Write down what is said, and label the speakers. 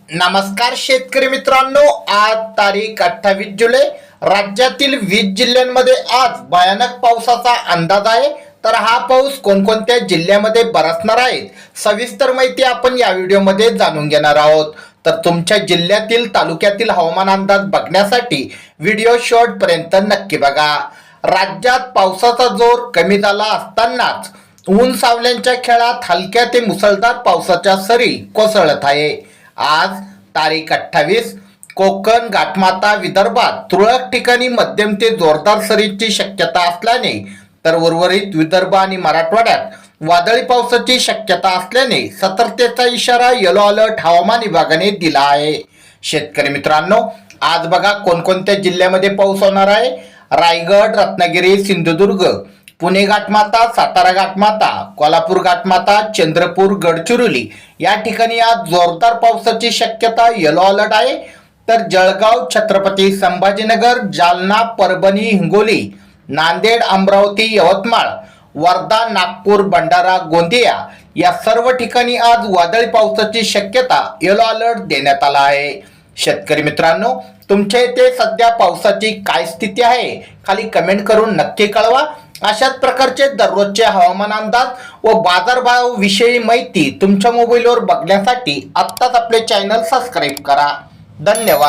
Speaker 1: नमस्कार शेतकरी मित्रांनो, आज तारीख 28 जुलै. राज्यातील 20 जिल्ह्यांमध्ये आज भयानक पावसाचा अंदाज आहे. तर हा पाऊस कोणकोणत्या जिल्ह्यामध्ये बरसणार आहे, सविस्तर माहिती आपण या व्हिडिओमध्ये जाणून घेणार आहोत. तर तुमच्या जिल्ह्यातील तालुक्यातील हवामान अंदाज बघण्यासाठी व्हिडिओ शेवटपर्यंत नक्की बघा. राज्यात पावसाचा जोर कमी झाला असतानाच ऊन सावल्यांच्या खेळात हलक्या ते मुसळधार पावसाच्या सरी कोसळत आहे. आज तारीख 28. कोकण, घाटमाता, विदर्भात तुरळक ठिकाणी मध्यम ते जोरदार सरीची शक्यता असल्याने तर उर्वरित विदर्भ आणि मराठवाड्यात वादळी पावसाची शक्यता असल्याने सतर्कतेचा इशारा येलो अलर्ट हवामान विभागाने दिला आहे. शेतकरी मित्रांनो, आज बघा कोणकोणत्या जिल्ह्यामध्ये पाऊस होणार आहे. रायगड, रत्नागिरी, सिंधुदुर्ग, पुणे घाटमाता, सातारा घाटमाता, कोल्हापूर घाटमाता, चंद्रपूर, गडचिरोली या ठिकाणी आज जोरदार पावसाची शक्यता येलो अलर्ट आहे. तर जळगाव, छत्रपती संभाजीनगर, जालना, परभणी, हिंगोली, नांदेड, अमरावती, यवतमाळ, वर्धा, नागपूर, भंडारा, गोंदिया या सर्व ठिकाणी आज वादळी पावसाची शक्यता येलो अलर्ट देण्यात आला आहे. शेतकरी मित्रांनो, तुमच्या इथे सध्या पावसाची काय स्थिती आहे खाली कमेंट करून नक्की कळवा. अशाच प्रकारचे दररोजचे हवामान अंदाज व बाजारभाव विषयी माहिती तुमच्या मोबाईलवर बघण्यासाठी आत्ताच आपले चॅनल सबस्क्राईब करा. धन्यवाद.